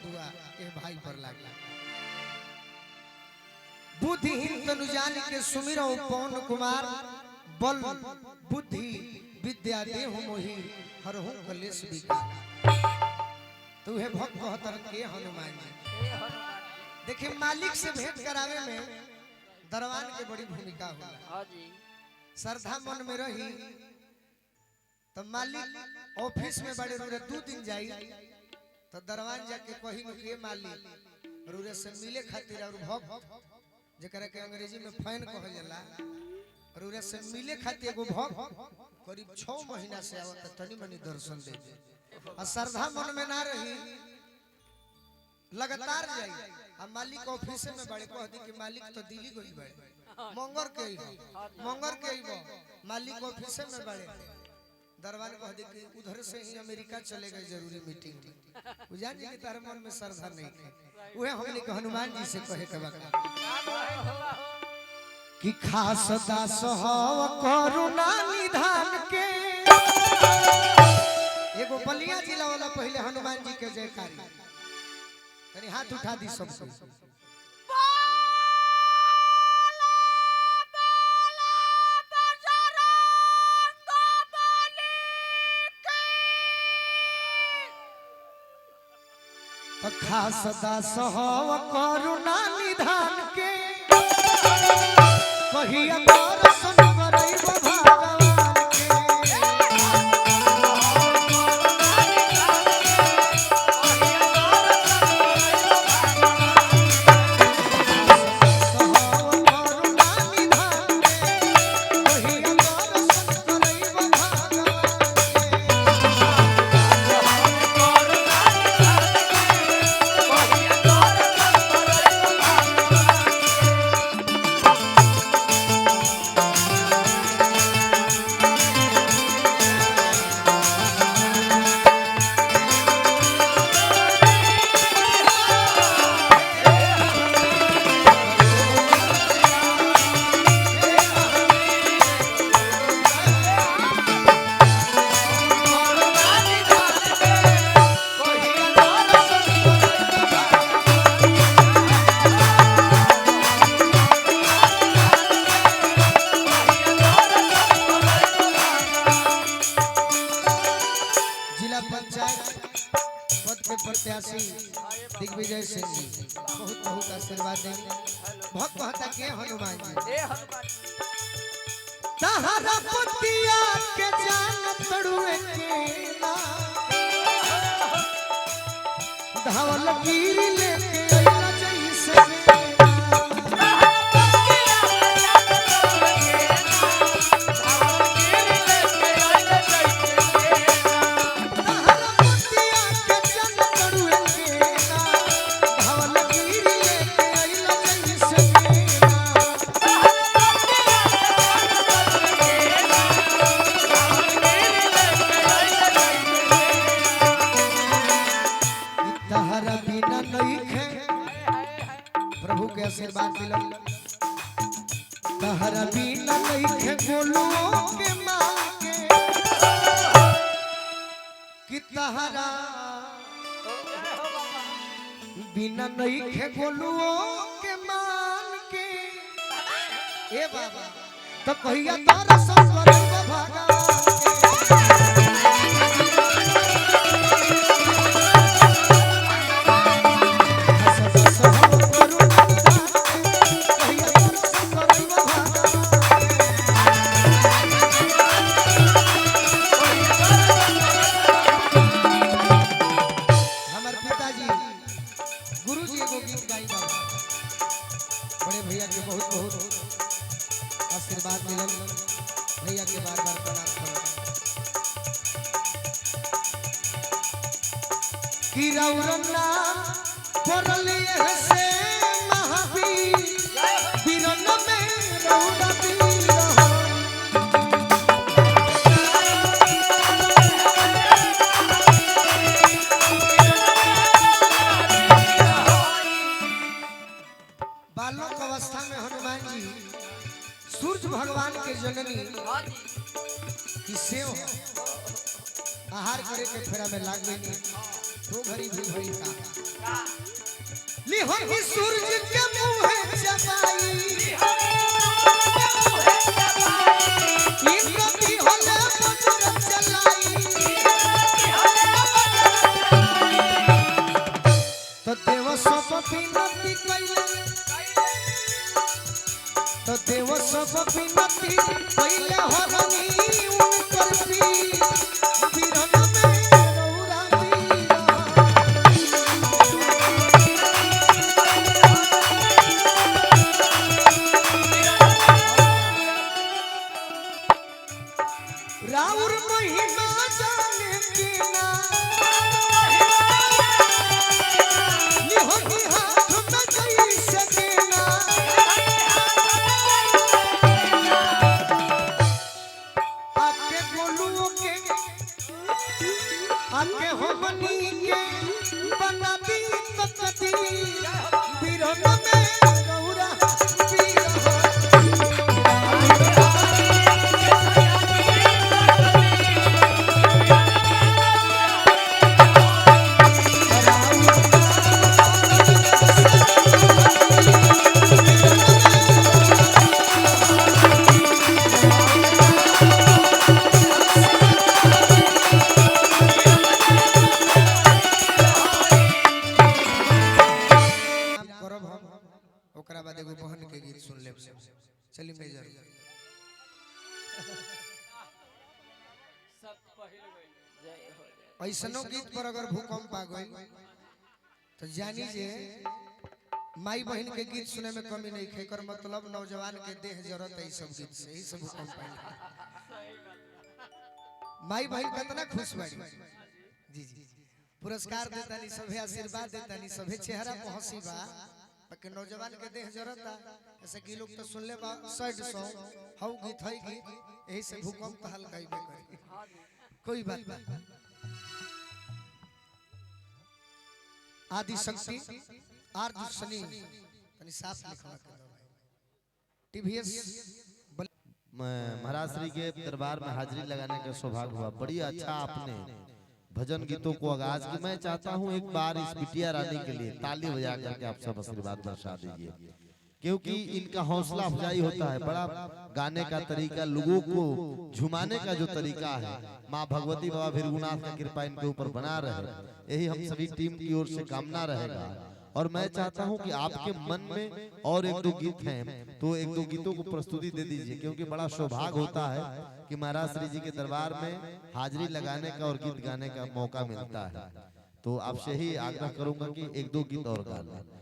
दुआ ए भाई पर लागला। बुद्धिहीन तनु जान के सुमिरो पवन कुमार बल बुद्धि विद्या देहु मोहि हरहु कलेश विकार। तू है भक्त कहतर के हनुमान जी। देखिए मालिक से भेंट करावे में दरबान के बड़ी भूमिका होला। हां जी श्रद्धा मन में रही तो मालिक ऑफिस में बड़े रूरे 2 दिन जाई तो दरबान जाके कही में के मालिक रूरे से मिले खातिर और भक्त जेकरा के अंग्रेजी में फैन कहल जाला रूरे से मिले खातिर एगो भक्त करीब 6 महीना से आवत तनी मनी दर्शन दे और श्रद्धा मन में ना रही लगातार जाई आ मालिक ऑफिस में बड़े कह दी कि मालिक तो दिल्ली गई बड़े मंगर के मालिक ऑफिस में बड़े दरबार कह दी कि उधर से ही अमेरिका चले गए जरूरी मीटिंग में जान जी तार मन में श्रद्धा नहीं है वह हमने के हनुमान जी से कहे के बका कि खास दास हव करुणा निधान के एगो बलिया जिला वाला पहले हनुमान जी के जयकारी तनी हाथ उठा दी सबको खास दास हव करुणा निधान के कहिया दर्शन करैब भगवान प्रत्याशी दिग्विजय सिंह जी बहुत बहुत आशीर्वाद देंगे। भक्त कहता के हनुमान जी तहरा पतिया के जान तड़ुए के ना धावल गिर लेके आइला जैसे प्रभु के आशीर्वाद मिलल तहरा बिना नइखे बोलो के मांगे कि तहरा बिना नइखे बोलो के मान के ए बाबा तो कहिया तारा संस्वर भगवान बड़े भैया के बहुत बहुत आशीर्वाद मिलल भैया के बार बार प्रणाम करो कि रौरना परले से महावीर वीरन में रौरा वीर बालक अवस्था में हनुमान जी सूर्य भगवान के जननी की सेव आहार करे के फेरा में लाग गई सो घड़ी भी भइल का लिहनी सूरज के मुंह जबाई इनको भी होला मधुर चलाई तो देव सब विनती कइले तो देव सब विनती कइले हरनी ऊपर पी बिरन में रौरा पीरा राउर महिमा जाने के ना निहोगी हाथ में जई सकेना आके गोलुओं के आके हमनी के बना दी तकती बिरन में गौरा पीरा चली मेजर ऐसनो गीत पर अगर भूकंप आ गई तो जानी जे माई बहन के गीत सुने में कमी नहीं है कर मतलब नौजवान के देह जरूरत है सब गीत से ही सब भूकंप आए माई बहन कितना खुश बाड़ी जी जी पुरस्कार देता नहीं सभे आशीर्वाद देता नहीं सभे चेहरा पे हंसी बा के नौजवान के देह जरूरत ऐसे की लोग तो सुन ले बा साइड सॉन्ग हाउ गीत है गीत यही से भूकंप हल्का ही करे कोई बात नहीं आदि शक्ति आर्ज सनी तनी साफ लिखवा के दो टीवीएस महाराज श्री के दरबार में हाजिरी लगाने का सौभाग्य हुआ। बड़ी अच्छा आपने भजन गीतों को आगाज की। मैं चाहता हूं एक बार इस बिटिया रानी के लिए ताली बजा करके आप सब आशीर्वाद बरसा दीजिए, क्योंकि इनका हौसला अफजाई होता है। बड़ा गाने का तरीका, लोगों को झुमाने का जो तरीका है, माँ भगवती बाबा भृगुनाथ का कृपा इनके ऊपर बना रहे, यही हम सभी टीम की ओर से कामना रहेगा। और मैं चाहता हूं कि आपके मन में और एक दो गीत हैं तो एक दो गीतों को प्रस्तुति दे दीजिए, क्योंकि बड़ा सौभाग्य होता है कि महाराज श्री जी के दरबार में हाजिरी लगाने का और गीत गाने का मौका मिलता है। तो आपसे ही आग्रह करूंगा कि एक दो गीत और गा लें।